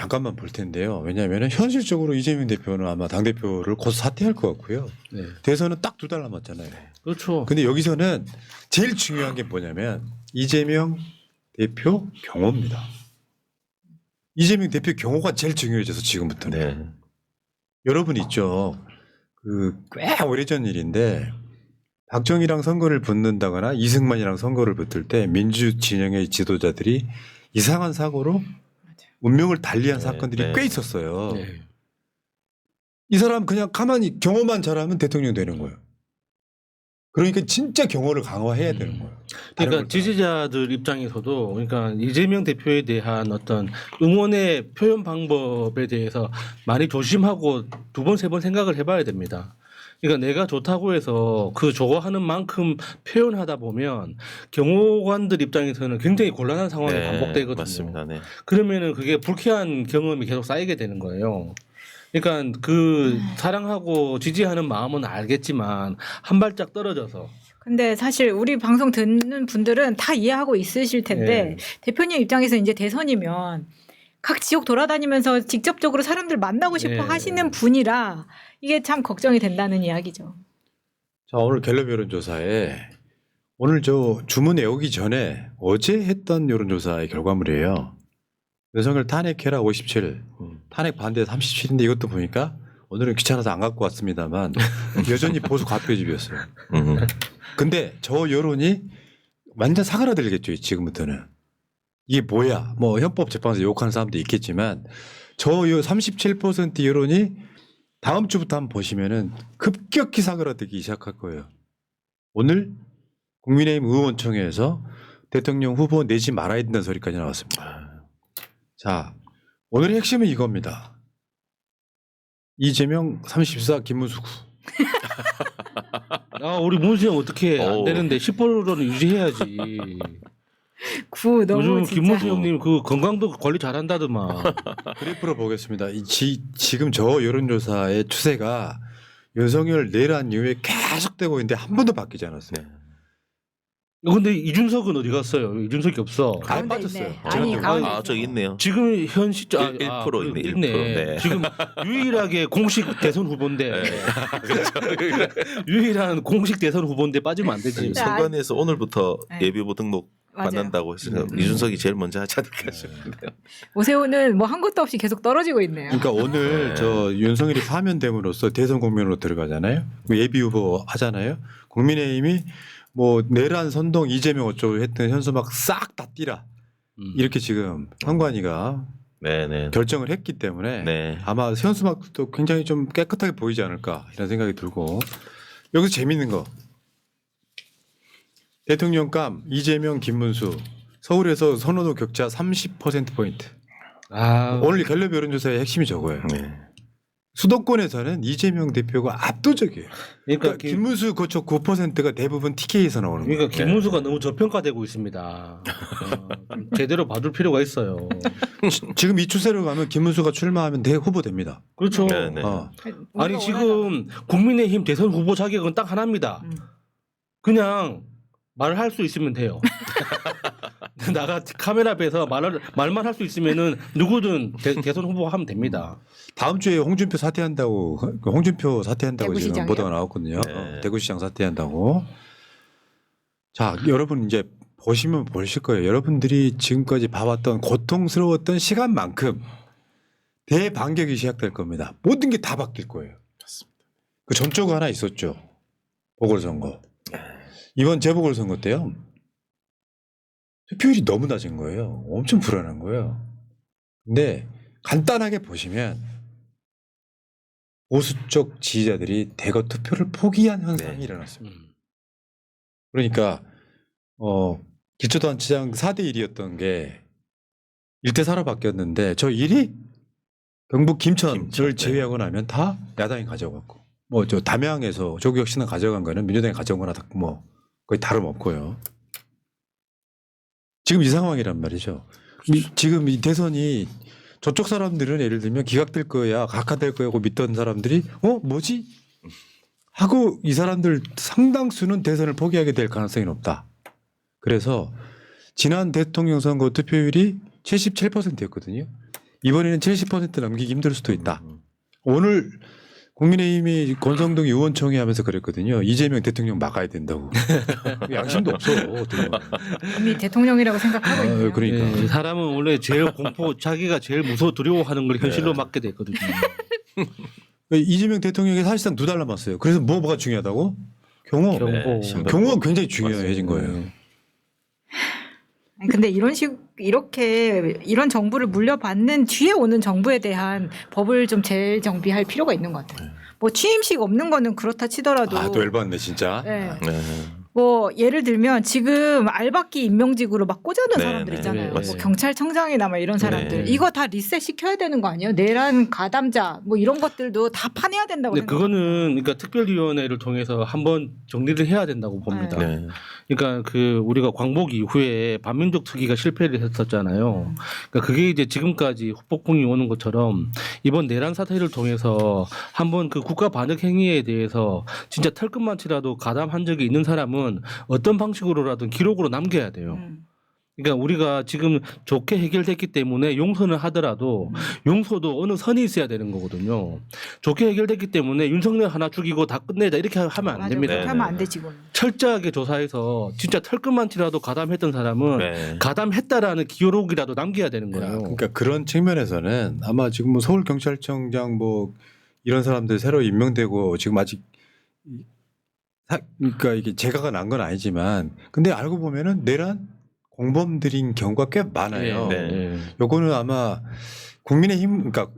잠깐만 볼 텐데요. 왜냐하면 현실적으로 이재명 대표는 아마 당대표를 곧 사퇴할 것 같고요. 네. 대선은 딱 2달 남았잖아요. 그렇죠. 근데 여기서는 제일 중요한 게 뭐냐면 이재명 대표 경호입니다. 이재명 대표 경호가 제일 중요해져서 지금부터는. 네. 여러분 있죠. 꽤 오래전 일인데 박정희랑 선거를 붙는다거나 이승만이랑 선거를 붙을 때 민주 진영의 지도자들이 이상한 사고로 운명을 달리한 네, 사건들이 네. 꽤 있었어요. 네. 이 사람 그냥 가만히 경호만 잘하면 대통령 되는 거예요. 그러니까 진짜 경호를 강화해야 되는 거예요. 다른 그러니까 걸 지지자들 입장에서도 그러니까 이재명 대표에 대한 어떤 응원의 표현 방법에 대해서 많이 조심하고 2번, 3번 생각을 해봐야 됩니다. 그러니까 내가 좋다고 해서 그 좋아하는 만큼 표현하다 보면 경호관들 입장에서는 굉장히 곤란한 상황이 반복되거든요. 맞습니다. 네. 그러면은 그게 불쾌한 경험이 계속 쌓이게 되는 거예요. 그러니까 그 사랑하고 지지하는 마음은 알겠지만 한 발짝 떨어져서 근데 사실 우리 방송 듣는 분들은 다 이해하고 있으실 텐데 대표님 입장에서 이제 대선이면 각 지역 돌아다니면서 직접적으로 사람들 만나고 싶어 네. 하시는 분이라 이게 참 걱정이 된다는 이야기죠. 자, 오늘 갤럽 여론조사에 오늘 저 주문 외우기 전에 어제 했던 여론조사의 결과물이에요. 윤석열 탄핵해라 57, 탄핵 반대 37인데 이것도 보니까 오늘은 귀찮아서 안 갖고 왔습니다만 여전히 보수 과표집이었어요. 근데 저 여론이 완전 사그라들겠죠 지금부터는. 이게 뭐야? 뭐 헌법재판소 욕하는 사람도 있겠지만 저 37% 여론이 다음 주부터 한번 보시면은 급격히 사그라들기 시작할 거예요. 오늘 국민의힘 의원총회에서 대통령 후보 내지 말아야 된다는 소리까지 나왔습니다. 자, 오늘의 핵심은 이겁니다. 이재명 34 김문수 9. 우리 문수 형 어떻게 안 어우. 되는데 10%는 유지해야지. 구 너무 요즘 진짜. 김문수 형님 그 건강도 관리 잘한다더만. 그래프로 보겠습니다. 지금 저 여론조사의 추세가 윤석열 내란 이후에 계속되고 있는데 한 번도 바뀌지 않았어요. 근데 이준석은 어디 갔어요? 이준석이 없어. 아예 가운데 빠졌어요. 있네. 아니, 지금 가운데 아, 저기 있네요. 지금 현 시점 1% 있네, 1%. 있네. 네. 지금 유일하게 공식 대선 후보인데 유일한 공식 대선 후보인데 빠지면 안 되지. 네. 선관위에서 오늘부터 네. 예비후보 등록 맞아요. 받는다고 했으니까 이준석이 제일 먼저 하지 않을까 싶은데요. 오세훈은 뭐 한 것도 없이 계속 떨어지고 있네요. 그러니까 오늘 네. 저 윤석열이 파면됨으로써 대선 국면으로 들어가잖아요. 예비 후보 하잖아요. 국민의힘이 뭐 내란 선동 이재명 어쩌고 했던 현수 막 싹 다 띠라 이렇게 지금 선관위가 네네. 결정을 했기 때문에 네. 아마 현수막도 굉장히 좀 깨끗하게 보이지 않을까 이런 생각이 들고 여기서 재밌는 거 대통령감 이재명 김문수 서울에서 선호도 격차 30%포인트. 오늘 갤럽 여론조사의 핵심이 저거예요. 네. 수도권에서는 이재명 대표가 압도적이에요. 그러니까, 김문수 거쳐 9%가 대부분 TK에서 나오는 거예요. 그러니까 김문수가 너무 저평가되고 있습니다. 좀 제대로 봐줄 필요가 있어요. 지금 이 추세로 가면 김문수가 출마하면 후보 됩니다. 그렇죠. 네, 네. 아니 지금 국민의힘 대선 후보 자격은 딱 하나입니다. 그냥 말할 수 있으면 돼요. 나가 카메라 앞에서 말만 할 수 있으면은 누구든 대선 후보 하면 됩니다. 다음 주에 홍준표 사퇴한다고 지금 대구시장이요? 보도가 나왔거든요. 네. 대구시장 사퇴한다고. 자, 여러분 이제 보시면 보실 거예요. 여러분들이 지금까지 봐왔던 고통스러웠던 시간만큼 대반격이 시작될 겁니다. 모든 게 다 바뀔 거예요. 그 전조가 하나 있었죠. 보궐선거. 이번 재보궐선거 때요. 투표율이 너무 낮은 거예요. 엄청 불안한 거예요. 근데 간단하게 보시면 보수 쪽 지지자들이 대거 투표를 포기한 현상이 네. 일어났습니다. 그러니까 기초단체장 4대 1이었던 게 1대 4로 바뀌었는데 저 1이 경북 김천을 김천, 제외하고 나면 다 야당이 가져갔고 뭐 저 담양에서 조국 혁신을 가져간 거는 민주당이 가져온 거나 뭐 거의 다름없고요. 지금 이 상황이란 말이죠. 지금 이 대선이 저쪽 사람들은 예를 들면 기각될 거야, 각하될 거야 하고 믿던 사람들이 뭐지? 하고 이 사람들 상당수는 대선을 포기하게 될 가능성이 높다. 그래서 지난 대통령 선거 투표율이 77%였거든요. 이번에는 70% 넘기기 힘들 수도 있다. 오늘 국민의힘이 권성동 의원총회 하면서 그랬거든요. 이재명 대통령 막아야 된다고. 양심도 없어. 어떻게 보면. 이미 대통령이라고 생각하고 있네요. 그러니까. 예, 사람은 원래 제일 자기가 제일 무서워 두려워하는 걸 현실로 맞게 됐거든요. 이재명 대통령이 사실상 2달 남았어요. 그래서 뭐가 중요하다고? 경호. 경호. 경호가 굉장히 중요해진 거예요. 아니, 근데 이런 정부를 물려받는 뒤에 오는 정부에 대한 법을 좀 재정비할 필요가 있는 것 같아요. 뭐 취임식 없는 거는 그렇다 치더라도 아, 또 열받네 진짜. 네. 네. 뭐 예를 들면 지금 알박기 임명직으로 막 꽂아놓은 네, 사람들 네, 있잖아요. 네, 뭐 맞습니다. 경찰청장이나 막 이런 사람들 이거 다 리셋 시켜야 되는 거 아니에요? 내란 가담자 뭐 이런 것들도 다 파내야 된다고 근데 생각합니다. 그거는 그러니까 특별위원회를 통해서 한번 정리를 해야 된다고 봅니다. 네. 그러니까 그 우리가 광복 이후에 반민족 특위가 실패를 했었잖아요. 그러니까 그게 이제 지금까지 후폭풍이 오는 것처럼 이번 내란 사태를 통해서 한번 그 국가 반역 행위에 대해서 진짜 털끝만치라도 가담한 적이 있는 사람은 어떤 방식으로라든 기록으로 남겨야 돼요. 그러니까 우리가 지금 좋게 해결됐기 때문에 용서는 하더라도 용서도 어느 선이 있어야 되는 거거든요. 좋게 해결됐기 때문에 윤석열 하나 죽이고 다 끝내자 이렇게 하면 안 맞아, 됩니다. 그렇게 하면 안 돼 지금. 철저하게 조사해서 진짜 털끝만치라도 가담했던 사람은 네. 가담했다라는 기록이라도 남겨야 되는 거예요. 그러니까 그런 측면에서는 아마 지금 뭐 서울경찰청장 뭐 이런 사람들 새로 임명되고 지금 아직 그러니까 이게 재가가 난 건 아니지만 근데 알고 보면은 내란 공범들인 경우가 꽤 많아요. 네. 요거는 아마 국민의힘 그러니까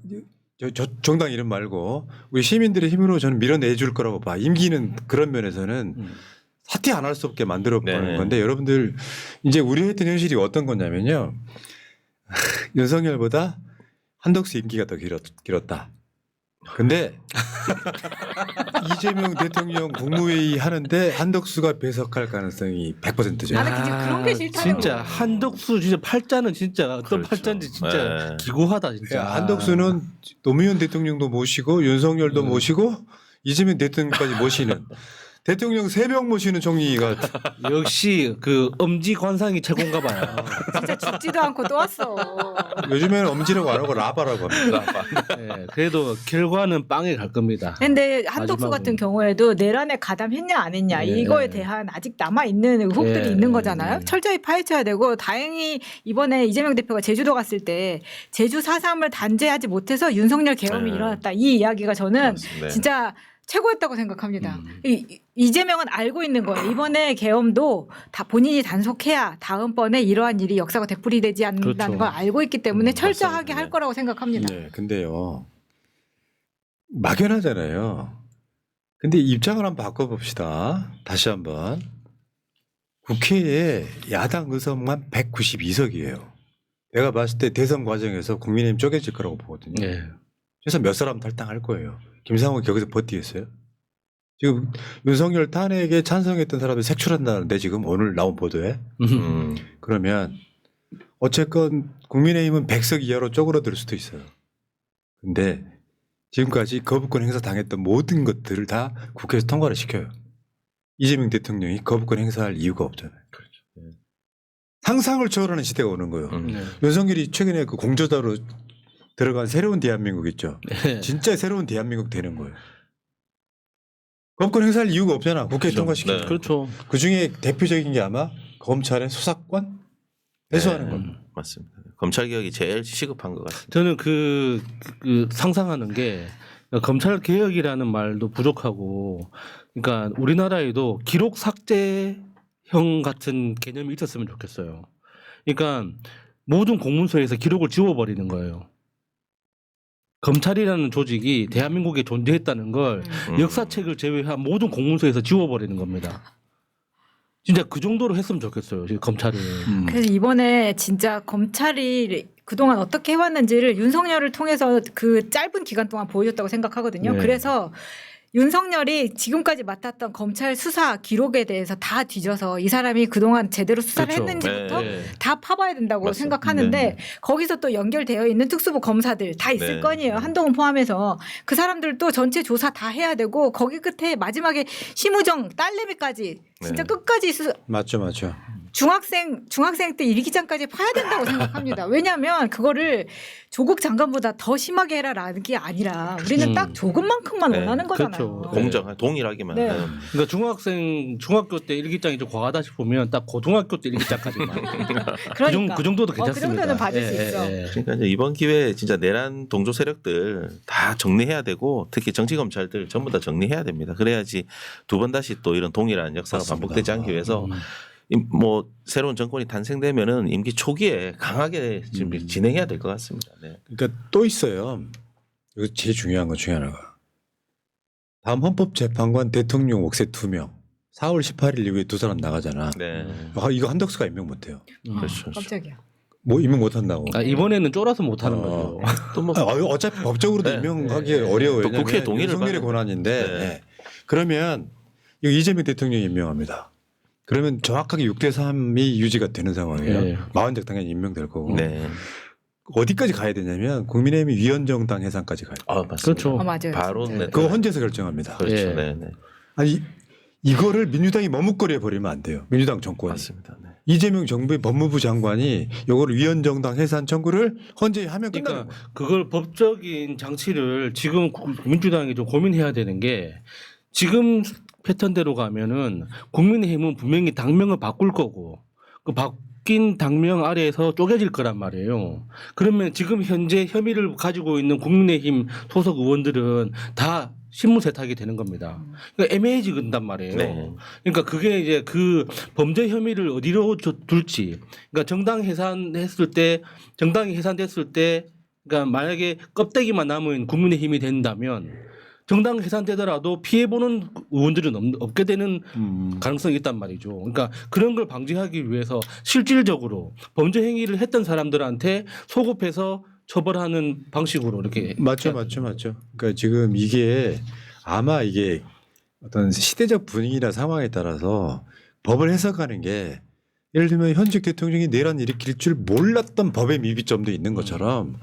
저 정당 이름 말고 우리 시민들의 힘으로 저는 밀어내줄 거라고 봐. 임기는 그런 면에서는 사퇴 안 할 수 없게 만들어 보는 네. 건데 여러분들 이제 우리 했던 현실이 어떤 거냐면요. 윤석열보다 한덕수 임기가 더 길었다. 근데 이재명 대통령 국무회의 하는데 한덕수가 배석할 가능성이 100%죠. 나는 그냥 그런 게 싫다는 진짜 거예요. 한덕수 진짜 팔자는 진짜 어떤 그렇죠. 팔자인지 진짜 네. 기구하다 진짜. 한덕수는 노무현 대통령도 모시고 윤석열도 모시고 이재명 대통령까지 모시는 대통령 3명 모시는 총리가 역시 그 엄지 관상이 최고인가 봐요. 진짜 죽지도 않고 또 왔어. 요즘에는 엄지라고 안 하고 라바라고 합니다. 네, 그래도 결과는 빵에 갈 겁니다. 근데 한덕수 마지막은. 같은 경우에도 내란에 가담했냐 안 했냐 네. 이거에 대한 아직 남아 있는 의혹들이 네. 있는 거잖아요. 철저히 파헤쳐야 되고 다행히 이번에 이재명 대표가 제주도 갔을 때 제주 4.3을 단죄하지 못해서 윤석열 계엄이 네. 일어났다. 이 이야기가 저는 맞습니다. 진짜 최고였다고 생각합니다. 이재명은 알고 있는 거예요. 이번에 계엄도 다 본인이 단속해야 다음번에 이러한 일이 역사가 되풀이되지 않는다는 그렇죠. 걸 알고 있기 때문에 철저하게 맞습니다. 할 거라고 생각합니다. 네, 근데요. 막연하잖아요. 근데 입장을 한번 바꿔봅시다. 다시 한번. 국회에 야당 의석만 192석이에요. 내가 봤을 때 대선 과정에서 국민의힘 쪼개질 거라고 보거든요. 네. 그래서 몇 사람 탈당할 거예요. 김상훈이 거기서 버티겠어요? 지금 윤석열 탄핵에 찬성했던 사람들 색출한다는데 지금 오늘 나온 보도에 그러면 어쨌건 국민의힘은 100석 이하로 쪼그라들 수도 있어요. 근데 지금까지 거부권 행사 당했던 모든 것들을 다 국회에서 통과를 시켜요. 이재명 대통령이 거부권 행사할 이유가 없잖아요. 그렇죠. 상상을 초월하는 시대가 오는 거예요. 네. 윤석열이 최근에 그 공저자로 들어간 새로운 대한민국 있죠. 네. 진짜 새로운 대한민국 되는 거예요. 거부권 행사할 이유가 없잖아. 국회 그렇죠. 통과시켜. 네. 그렇죠. 그 중에 대표적인 게 아마 검찰의 수사권 해소하는 네. 겁니다. 맞습니다. 검찰 개혁이 제일 시급한 것 같습니다. 저는 그 상상하는 게 검찰 개혁이라는 말도 부족하고, 그러니까 우리나라에도 기록 삭제형 같은 개념이 있었으면 좋겠어요. 그러니까 모든 공문서에서 기록을 지워버리는 거예요. 검찰이라는 조직이 대한민국에 존재했다는 걸 역사책을 제외한 모든 공문서에서 지워버리는 겁니다. 진짜 그 정도로 했으면 좋겠어요. 지금 검찰을. 그래서 이번에 진짜 검찰이 그동안 어떻게 해왔는지를 윤석열을 통해서 그 짧은 기간 동안 보여줬다고 생각하거든요. 네. 그래서 윤석열이 지금까지 맡았던 검찰 수사 기록에 대해서 다 뒤져서 이 사람이 그동안 제대로 수사를 그렇죠. 했는지부터 네. 다 파봐야 된다고 맞습니다. 생각하는데 네. 거기서 또 연결되어 있는 특수부 검사들 다 있을 네. 거 아니에요. 한동훈 포함해서 그 사람들도 전체 조사 다 해야 되고 거기 끝에 마지막에 심우정 딸내미까지 진짜 네. 끝까지 맞죠, 맞죠. 중학생 때 일기장까지 파야 된다고 생각합니다. 왜냐하면 그거를 조국 장관보다 더 심하게 해라라는 게 아니라 우리는 딱 조금만큼만 네. 원하는 거잖아요. 그렇죠. 공정 동일하게만. 네. 그러니까 중학교 때 일기장이 좀 과하다 싶으면 딱 고등학교 때 일기장까지만. 그러니까 그 정도도 그 괜찮습니다. 정도는 받을 수 있어. 그러니까 이제 이번 기회에 진짜 내란 동조 세력들 다 정리해야 되고 특히 정치 검찰들 전부 다 정리해야 됩니다. 그래야지 두 번 다시 또 이런 동일한 역사가 맞습니다. 반복되지 않기 위해서 뭐 새로운 정권이 탄생되면은 임기 초기에 강하게 지금 진행해야 될 것 같습니다. 네. 그러니까 또 있어요. 이거 제일 중요한 것 중에 하나가 다음 헌법재판관 대통령 옥새 2명 4월 18일 이후에 2사람 나가잖아. 네. 이거 한덕수가 임명 못해요. 그렇죠. 깜짝이야. 뭐 임명 못한다고. 이번에는 쫄아서 못하는 거죠. 또뭐 어차피 법적으로도 네. 임명하기 네. 어려워요. 또 국회 왜냐면 동의를 윤석열의 받아야 권한인데 네. 네. 그러면 이거 이재명 대통령이 임명합니다. 그러면 정확하게 6대3이 유지가 되는 상황이에요. 네. 마흔적 당연히 임명될 거고. 네. 어디까지 가야 되냐면 국민의힘이 위원정당 해산까지 가요. 아, 맞습니다. 그렇죠. 맞아요. 바로 진짜. 네. 그거 헌재에서 결정합니다. 그렇죠. 예. 네, 네. 아니 이거를 민주당이 머뭇거려 버리면 안 돼요. 민주당 정권이. 맞습니다. 네. 이재명 정부의 법무부 장관이 요거를 위원정당 해산 청구를 헌재에 하면 끝나는 그러니까 거예요. 그걸 법적인 장치를 지금 민주당이 좀 고민해야 되는 게 지금 패턴대로 가면은 국민의힘은 분명히 당명을 바꿀 거고 그 바뀐 당명 아래에서 쪼개질 거란 말이에요. 그러면 지금 현재 혐의를 가지고 있는 국민의힘 소속 의원들은 다 신문 세탁이 되는 겁니다. 그러니까 애매해지는단 말이에요. 네. 그러니까 그게 이제 그 범죄 혐의를 어디로 둘지. 그러니까 정당이 해산됐을 때, 그러니까 만약에 껍데기만 남은 국민의힘이 된다면 정당 해산되더라도 피해보는 의원들은 없게 되는 가능성이 있단 말이죠. 그러니까 그런 걸 방지하기 위해서 실질적으로 범죄 행위를 했던 사람들한테 소급해서 처벌하는 방식으로 이렇게 맞죠. 그러니까 지금 이게 아마 이게 어떤 시대적 분위기나 상황에 따라서 법을 해석하는 게 예를 들면 현직 대통령이 내란 일으킬 줄 몰랐던 법의 미비점도 있는 것처럼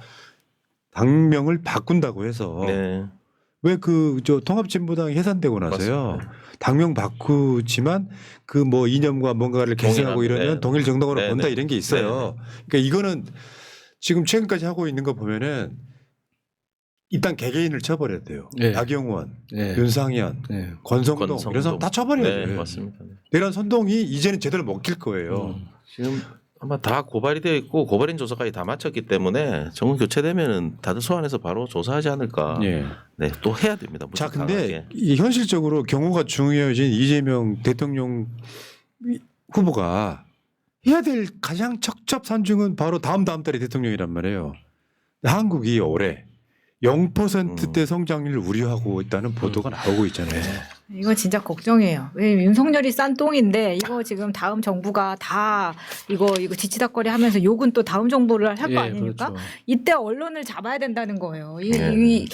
당명을 바꾼다고 해서 네. 왜 그 저 통합진보당이 해산되고 나서요 맞습니다. 당명 바꾸지만 그 뭐 이념과 뭔가를 개선하고 동일합니다. 이러면 네. 동일 정당으로 네, 본다 네. 이런 게 있어요. 그러니까 이거는 지금 최근까지 하고 있는 거 보면은 일단 개개인을 처벌해야 돼요. 네. 나경원, 네. 윤상현, 네. 권성동 이런 사람 다 처벌해야 네, 돼요. 맞습니다. 네. 내란 선동이 이제는 제대로 먹힐 거예요. 지금 아마 다 고발이 되어 있고 고발인 조사까지 다 마쳤기 때문에 정권 교체되면은 다들 소환해서 바로 조사하지 않을까. 예. 네, 또 해야 됩니다. 자, 무조건 근데 강하게. 이 현실적으로 경우가 중요해진 이재명 대통령 후보가 해야 될 가장 척첩산중은 바로 다음 달에 대통령이란 말이에요. 한국이 올해 0%대 성장률을 우려하고 있다는 보도가 나오고 있잖아요. 이거 진짜 걱정이에요. 왜 윤석열이 싼 똥인데 이거 지금 다음 정부가 다 이거 지치닥거리 하면서 욕은 또 다음 정부를 할 거 예, 아닙니까? 그렇죠. 이때 언론을 잡아야 된다는 거예요. 네.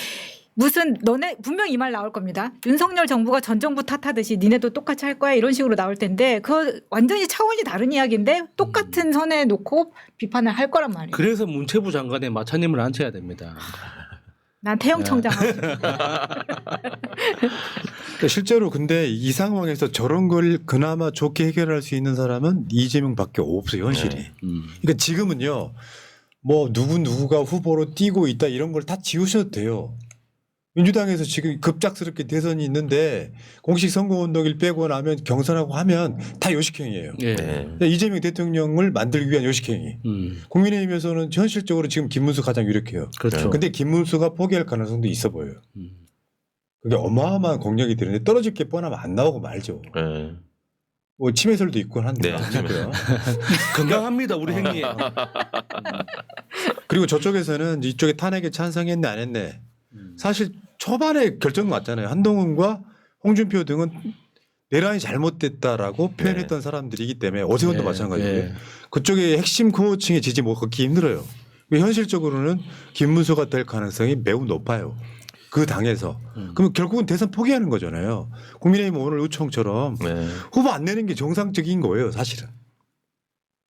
무슨 너네 분명 이 말 나올 겁니다. 윤석열 정부가 전 정부 탓하듯이 니네도 똑같이 할 거야 이런 식으로 나올 텐데 그거 완전히 차원이 다른 이야기인데 똑같은 선에 놓고 비판을 할 거란 말이에요. 그래서 문체부 장관에 마차님을 앉혀야 됩니다. 난 태영 청장 하고 싶어. 그러니까 실제로 근데 이 상황에서 저런 걸 그나마 좋게 해결할 수 있는 사람은 이재명밖에 없어요, 현실이. 그러니까 지금은요, 뭐 누구가 후보로 뛰고 있다 이런 걸 다 지우셔도 돼요. 민주당에서 지금 급작스럽게 대선이 있는데 공식 선거운동일 빼고 나면 경선하고 하면 다 요식행위예요. 예. 네. 그러니까 이재명 대통령을 만들기 위한 요식행위. 국민의힘에서는 현실적으로 지금 김문수 가장 유력해요. 그렇죠. 근데 김문수가 포기할 가능성도 있어 보여요. 그게 어마어마한 공력이 되는데 떨어질 게 뻔하면 안 나오고 말죠. 네. 뭐 치매설도 있곤 한데. 네. 어쨌든. 건강합니다 우리 행위. 그리고 저쪽에서는 이쪽에 탄핵에 찬성했네 안 했네. 사실 초반에 결정 났잖아요. 한동훈과 홍준표 등은 내란이 잘못됐다라고 표현했던 사람들이기 때문에 오세훈도 마찬가지고요. 예. 그쪽에 핵심 코어층의 지지 못 걷기 힘들어요. 현실적으로는 김문수가 될 가능성이 매우 높아요. 그 당에서. 그러면 결국은 대선 포기하는 거잖아요. 국민의힘 오늘 의총처럼 네. 후보 안 내는 게 정상적인 거예요, 사실은.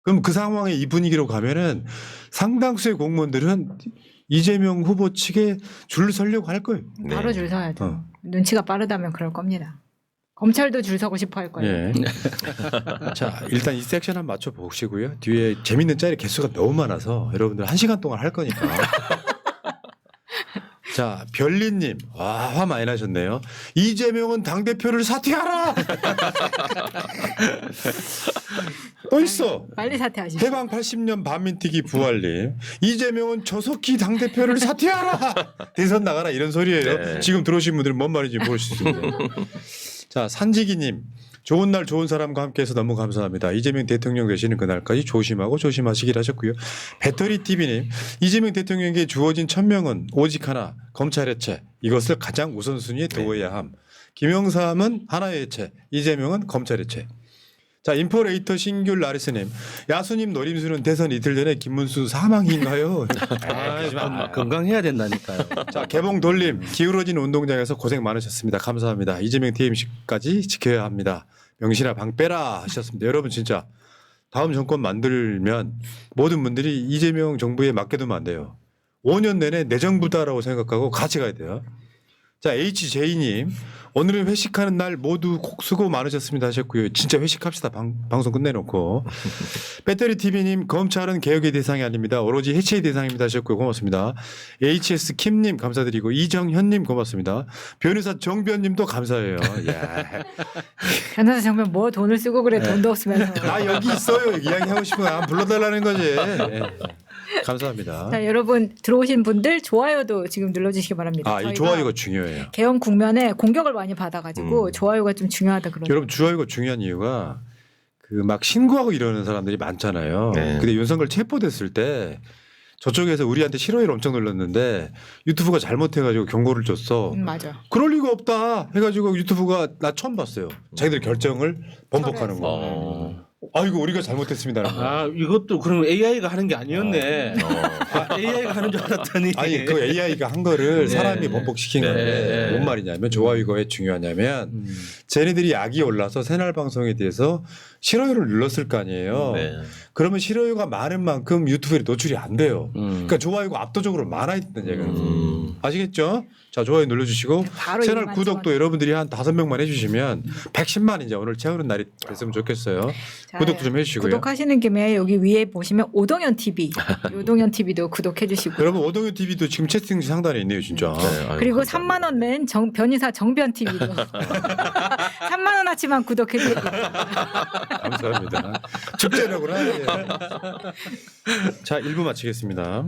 그럼 그 상황에 이 분위기로 가면은 상당수의 공무원들은 이재명 후보 측에 줄 서려고 할 거예요. 네. 바로 줄 서야죠. 눈치가 빠르다면 그럴 겁니다. 검찰도 줄 서고 싶어 할 거예요. 예. 자, 일단 이 섹션 한번 맞춰 보시고요. 뒤에 재밌는 짤의 개수가 너무 많아서 여러분들 1시간 동안 할 거니까. 자, 별리님, 와, 화 많이 나셨네요. 이재명은 당대표를 사퇴하라! 또 있어. 빨리 사퇴하십시오. 해방 80년 반민특위 부활님. 이재명은 조석희 당대표를 사퇴하라! 대선 나가라 이런 소리예요. 네. 지금 들어오신 분들은 뭔 말인지 모르실 수 있는데. 자, 산지기님. 좋은 날 좋은 사람과 함께해서 너무 감사합니다. 이재명 대통령 되시는 그날까지 조심하고 조심하시길 하셨고요. 배터리TV님. 이재명 대통령에게 주어진 천명은 오직 하나. 검찰 해체. 이것을 가장 우선순위에 두어야 함. 김영삼은 하나의 해체. 이재명은 검찰 해체. 자, 인포레이터 신귤 라리스님. 야수님 노림수는 대선 이틀 전에 김문수 사망인가요? 건강해야 된다니까요. 자, 개봉 돌림. 기울어진 운동장에서 고생 많으셨습니다. 감사합니다. 이재명 TMC까지 지켜야 합니다. 명신아 방 빼라 하셨습니다. 여러분 진짜 다음 정권 만들면 모든 분들이 이재명 정부에 맡겨두면 안 돼요. 5년 내내 내 정부다라고 생각하고 같이 가야 돼요. 자, HJ님. 오늘은 회식하는 날 모두 수고 많으셨습니다 하셨고요. 진짜 회식합시다. 방송 끝내놓고. 배터리TV님. 검찰은 개혁의 대상이 아닙니다. 오로지 해체의 대상입니다 하셨고요. 고맙습니다. HS 킴님 감사드리고 이정현님 고맙습니다. 변호사 정변님도 감사해요. 야. 변호사 정말 뭐 돈을 쓰고 그래 돈도 없으면서. 나 여기 있어요. 이야기하고 싶은 거 한번 불러달라는 거지. 예. 감사합니다. 자, 여러분 들어오신 분들 좋아요도 지금 눌러주시기 바랍니다. 아, 이 저희가 좋아요가 중요해요. 개헌 국면에 공격을 많이 받아가지고 좋아요가 좀 중요하다 그러죠. 여러분 좋아요가 중요한 이유가 그 막 신고하고 이러는 사람들이 많잖아요. 네. 근데 윤석열 체포됐을 때 저쪽에서 우리한테 싫어요를 엄청 눌렀는데 유튜브가 잘못해가지고 경고를 줬어. 맞아. 그럴 리가 없다 해가지고 유튜브가 나 처음 봤어요. 자기들 결정을 번복하는 거. 어. 아이고 우리가 잘못했습니다라는 거. 아 이것도 그럼 AI가 하는 게 아니었네. 아, AI가 하는 줄 알았더니. 아니 그 AI가 한 거를 네. 사람이 번복시킨 네. 건데 뭔 말이냐면 좋아요가 왜 중요하냐면 쟤네들이 약이 올라서 새날 방송에 대해서 싫어요를 눌렀을 거 아니에요. 네. 그러면 싫어요가 많은 만큼 유튜브에 노출이 안 돼요. 그러니까 좋아요가 압도적으로 많아 있다는 얘기는 아시겠죠? 자 좋아요 눌러주시고 바로 채널 이만 구독도 찍어서. 여러분들이 한 5명만 해주시면 110만 이제 오늘 채우는 날이 됐으면 좋겠어요. 자, 구독도 좀 해주시고요. 구독하시는 김에 여기 위에 보시면 오동현 TV, 오동현 TV도 구독해주시고. 여러분 오동현 TV도 지금 채팅 상단에 있네요, 진짜. 네, 아유, 그리고 감사합니다. 3만 원 낸 변희사 정변 TV도 3만 원어치만 구독해주시고. 감사합니다. 축제라구나. 자 1부 마치겠습니다.